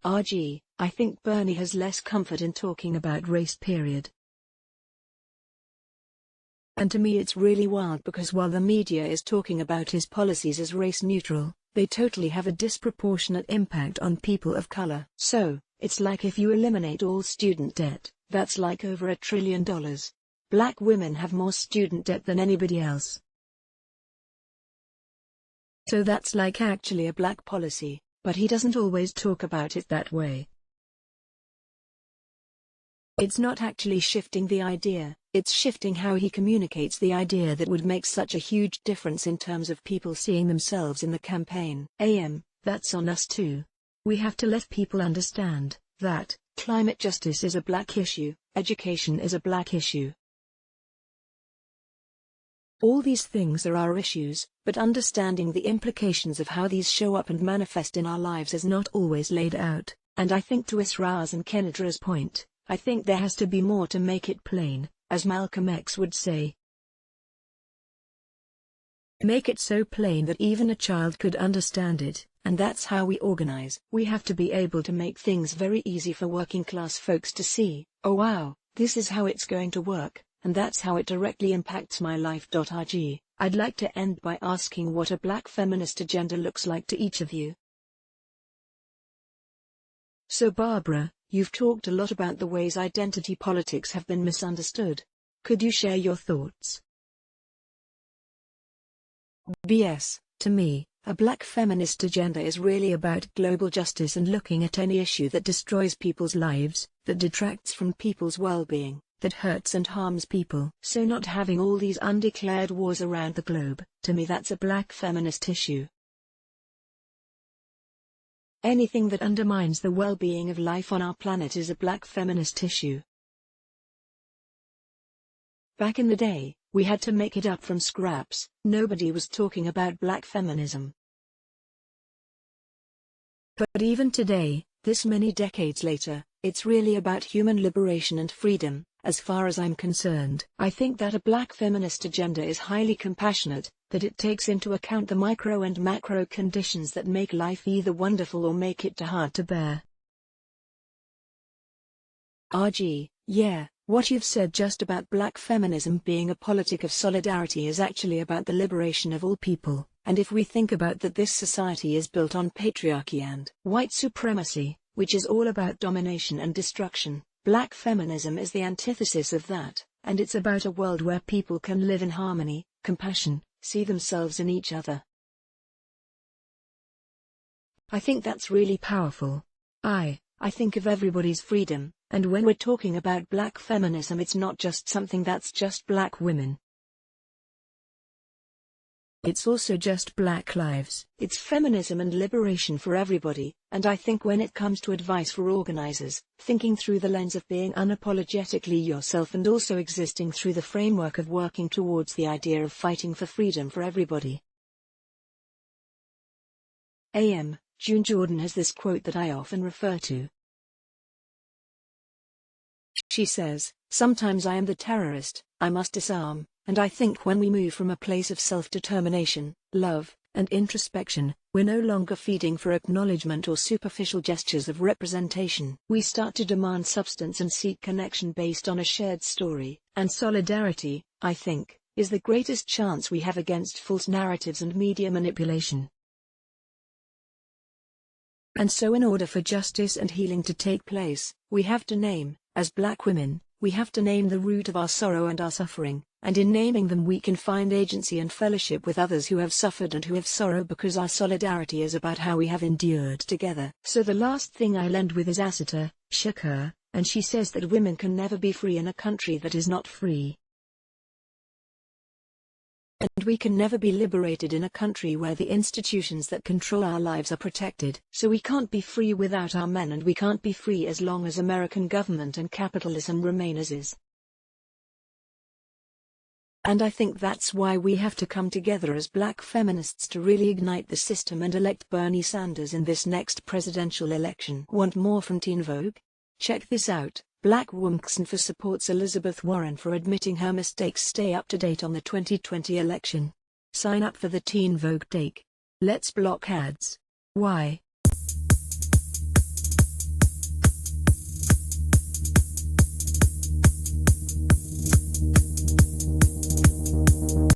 I think Bernie has less comfort in talking about race period. And to me it's really wild because while the media is talking about his policies as race neutral, they totally have a disproportionate impact on people of color. So, it's like if you eliminate all student debt, that's like over $1 trillion. Black women have more student debt than anybody else. So that's like actually a black policy, but he doesn't always talk about it that way. It's not actually shifting the idea, it's shifting how he communicates the idea that would make such a huge difference in terms of people seeing themselves in the campaign. That's on us too. We have to let people understand that climate justice is a black issue, education is a black issue. All these things are our issues, but understanding the implications of how these show up and manifest in our lives is not always laid out, and I think to Isra's and Kenedra's point, I think there has to be more to make it plain, as Malcolm X would say. Make it so plain that even a child could understand it, and that's how we organize. We have to be able to make things very easy for working class folks to see, oh wow, this is how it's going to work, and that's how it directly impacts my life. I'd like to end by asking what a black feminist agenda looks like to each of you. So Barbara, you've talked a lot about the ways identity politics have been misunderstood. Could you share your thoughts? BS, to me, a black feminist agenda is really about global justice and looking at any issue that destroys people's lives, that detracts from people's well-being, that hurts and harms people. So not having all these undeclared wars around the globe, to me that's a black feminist issue. Anything that undermines the well-being of life on our planet is a black feminist issue. Back in the day, we had to make it up from scraps. Nobody was talking about black feminism. But even today, this many decades later, it's really about human liberation and freedom, as far as I'm concerned. I think that a black feminist agenda is highly compassionate, that it takes into account the micro and macro conditions that make life either wonderful or make it too hard to bear. Yeah, what you've said just about black feminism being a politic of solidarity is actually about the liberation of all people, and if we think about that, this society is built on patriarchy and white supremacy, which is all about domination and destruction. Black feminism is the antithesis of that, and it's about a world where people can live in harmony, compassion, see themselves in each other. I think that's really powerful. I think of everybody's freedom, and when we're talking about black feminism, it's not just something that's just black women. It's also just black lives. It's feminism and liberation for everybody, and I think when it comes to advice for organizers, thinking through the lens of being unapologetically yourself and also existing through the framework of working towards the idea of fighting for freedom for everybody. June Jordan has this quote that I often refer to. She says, "Sometimes I am the terrorist, I must disarm, and I think when we move from a place of self-determination, love, and introspection, we're no longer feeding for acknowledgement or superficial gestures of representation. We start to demand substance and seek connection based on a shared story, and solidarity, I think, is the greatest chance we have against false narratives and media manipulation." And so in order for justice and healing to take place, we have to name, as black women, we have to name the root of our sorrow and our suffering, and in naming them we can find agency and fellowship with others who have suffered and who have sorrow, because our solidarity is about how we have endured together. So the last thing I'll end with is Assata Shakur, and she says that women can never be free in a country that is not free. And we can never be liberated in a country where the institutions that control our lives are protected. So we can't be free without our men, and we can't be free as long as American government and capitalism remain as is. And I think that's why we have to come together as black feminists to really ignite the system and elect Bernie Sanders in this next presidential election. Want more from Teen Vogue? Check this out. Black Woman supports Elizabeth Warren for admitting her mistakes. Stay up to date on the 2020 election. Sign up for the Teen Vogue Take. Let's block ads. Why?